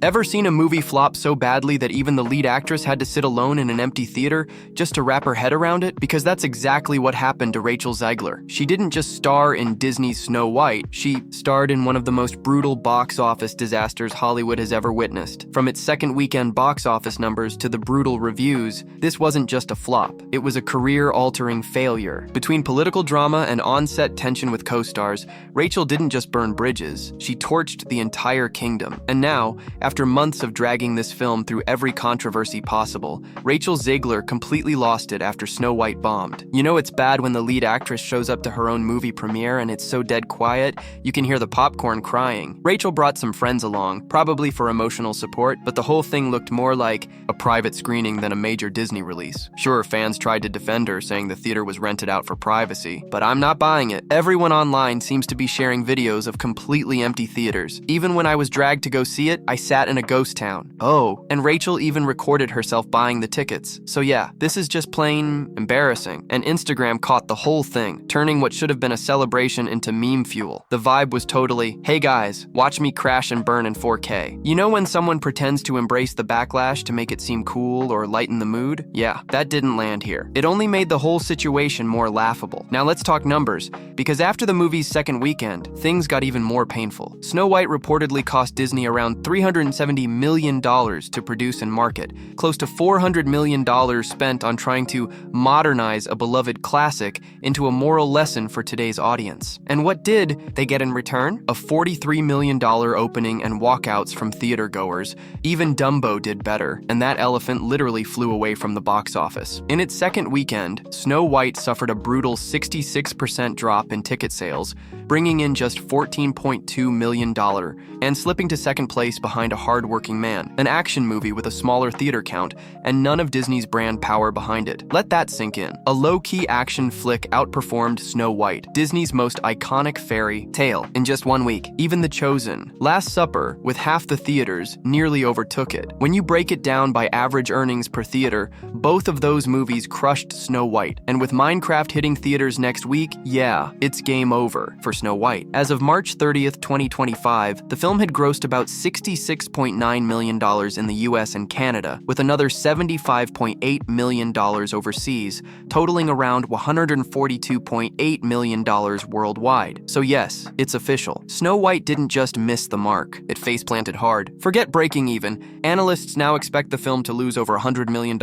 Ever seen a movie flop so badly that even the lead actress had to sit alone in an empty theater just to wrap her head around it? Because that's exactly what happened to Rachel Zegler. She didn't just star in Disney's Snow White, she starred in one of the most brutal box office disasters Hollywood has ever witnessed. From its second weekend box office numbers to the brutal reviews, this wasn't just a flop. It was a career-altering failure. Between political drama and on-set tension with co-stars, Rachel didn't just burn bridges, she torched the entire kingdom. And now, after months of dragging this film through every controversy possible, Rachel Zegler completely lost it after Snow White bombed. You know it's bad when the lead actress shows up to her own movie premiere and it's so dead quiet, you can hear the popcorn crying. Rachel brought some friends along, probably for emotional support, but the whole thing looked more like a private screening than a major Disney release. Sure, fans tried to defend her, saying the theater was rented out for privacy, but I'm not buying it. Everyone online seems to be sharing videos of completely empty theaters. Even when I was dragged to go see it, I sat in a ghost town. Oh, and Rachel even recorded herself buying the tickets. So yeah, this is just plain embarrassing. And Instagram caught the whole thing, turning what should have been a celebration into meme fuel. The vibe was totally, hey guys, watch me crash and burn in 4K. You know when someone pretends to embrace the backlash to make it seem cool or lighten the mood? Yeah, that didn't land here. It only made the whole situation more laughable. Now let's talk numbers, because after the movie's second weekend, things got even more painful. Snow White reportedly cost Disney around $370 million to produce and market, close to $400 million spent on trying to modernize a beloved classic into a moral lesson for today's audience. And what did they get in return? A $43 million opening and walkouts from theatergoers. Even Dumbo did better, and that elephant literally flew away from the box office. In its second weekend, Snow White suffered a brutal 66% drop in ticket sales, bringing in just $14.2 million and slipping to second place behind A Hard-Working Man, an action movie with a smaller theater count and none of Disney's brand power behind it. Let that sink in. A low-key action flick outperformed Snow White, Disney's most iconic fairy tale, in just 1 week. Even The Chosen, Last Supper, with half the theaters, nearly overtook it. When you break it down by average earnings per theater, both of those movies crushed Snow White. And with Minecraft hitting theaters next week, yeah, it's game over for Snow White. As of March 30th, 2025, the film had grossed about $66.9 million in the US and Canada, with another $75.8 million overseas, totaling around $142.8 million worldwide. So yes, it's official. Snow White didn't just miss the mark, it face-planted hard. Forget breaking even, analysts now expect the film to lose over $100 million,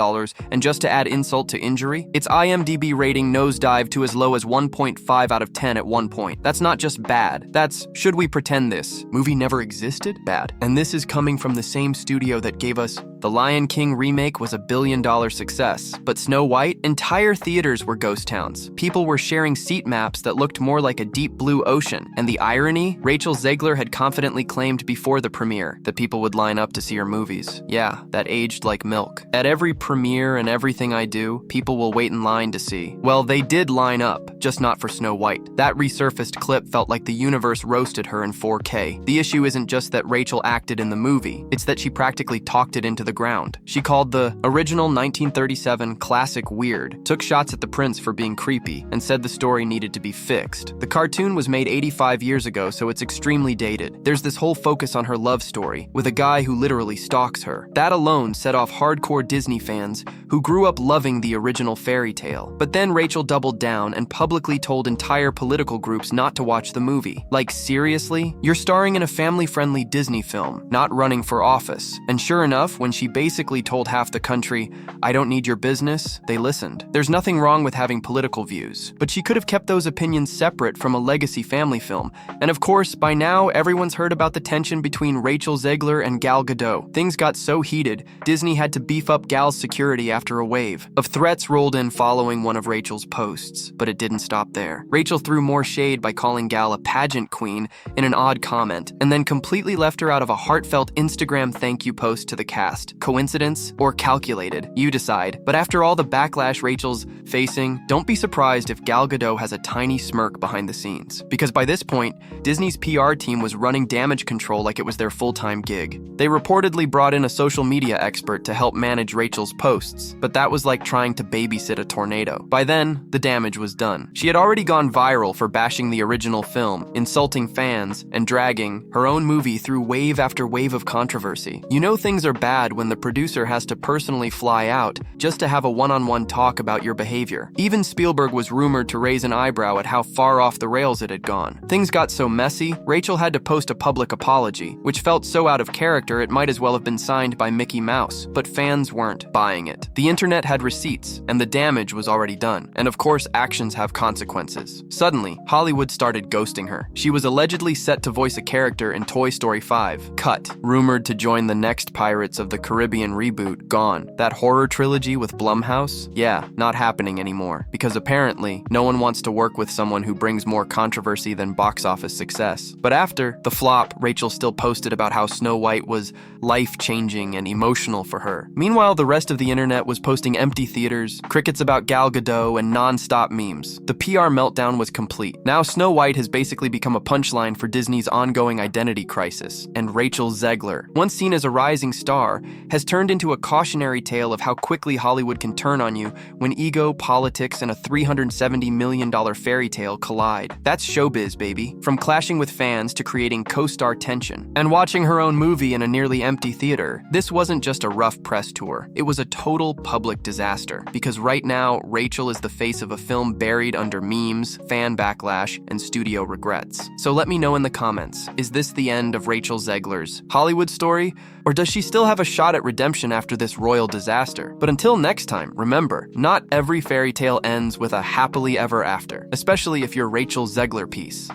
and just to add insult to injury, its IMDb rating nosedived to as low as 1.5 out of 10 at one point. That's not just bad, that's, should we pretend this movie never existed? Bad. And this is coming from the same studio that gave us The Lion King remake was a billion-dollar success, but Snow White, entire theaters were ghost towns. People were sharing seat maps that looked more like a deep blue ocean. And the irony? Rachel Zegler had confidently claimed before the premiere that people would line up to see her movies. Yeah, that aged like milk. At every premiere and everything I do, people will wait in line to see. Well, they did line up, just not for Snow White. That resurfaced clip felt like the universe roasted her in 4K. The issue isn't just that Rachel acted in the movie, it's that she practically talked it into the ground. She called the original 1937 classic weird, took shots at the prince for being creepy, and said the story needed to be fixed. The cartoon was made 85 years ago, so it's extremely dated. There's this whole focus on her love story, with a guy who literally stalks her. That alone set off hardcore Disney fans who grew up loving the original fairy tale. But then Rachel doubled down and publicly told entire political groups not to watch the movie. Like, seriously? You're starring in a family-friendly Disney film, not running for office. And sure enough, when she basically told half the country, I don't need your business, they listened. There's nothing wrong with having political views, but she could have kept those opinions separate from a legacy family film. And of course, by now, everyone's heard about the tension between Rachel Zegler and Gal Gadot. Things got so heated, Disney had to beef up Gal's security after a wave of threats rolled in following one of Rachel's posts. But it didn't stop there. Rachel threw more shade by calling Gal a pageant queen in an odd comment, and then completely left her out of a heartfelt Instagram thank you post to the cast. forced, coincidence, or calculated? You decide. But after all the backlash Rachel's facing, don't be surprised if Gal Gadot has a tiny smirk behind the scenes. Because by this point, Disney's PR team was running damage control like it was their full-time gig. They reportedly brought in a social media expert to help manage Rachel's posts, but that was like trying to babysit a tornado. By then, the damage was done. She had already gone viral for bashing the original film, insulting fans, and dragging her own movie through wave after wave of controversy. You know things are bad when the producer has to personally fly out just to have a one-on-one talk about your behavior. Even Spielberg was rumored to raise an eyebrow at how far off the rails it had gone. Things got so messy, Rachel had to post a public apology, which felt so out of character it might as well have been signed by Mickey Mouse, but fans weren't buying it. The internet had receipts, and the damage was already done. And of course, actions have consequences. Suddenly, Hollywood started ghosting her. She was allegedly set to voice a character in Toy Story 5. Cut. Rumored to join the next Pirates of the Caribbean reboot. Gone. That horror trilogy with Blumhouse? Yeah, not happening anymore. Because apparently, no one wants to work with someone who brings more controversy than box office success. But after the flop, Rachel still posted about how Snow White was life-changing and emotional for her. Meanwhile, the rest of the internet was posting empty theaters, crickets about Gal Gadot, and non-stop memes. The PR meltdown was complete. Now Snow White has basically become a punchline for Disney's ongoing identity crisis, and Rachel Zegler, once seen as a rising star, has turned into a cautionary tale of how quickly Hollywood can turn on you when ego, politics, and a $370 million fairy tale collide. That's showbiz, baby. From clashing with fans to creating co-star tension. And watching her own movie in a nearly empty theater, this wasn't just a rough press tour. It was a total public disaster. Because right now, Rachel is the face of a film buried under memes, fan backlash, and studio regrets. So let me know in the comments, is this the end of Rachel Zegler's Hollywood story? Or does she still have a shot at redemption after this royal disaster? But until next time, remember, not every fairy tale ends with a happily ever after, especially if you're Rachel Zegler piece.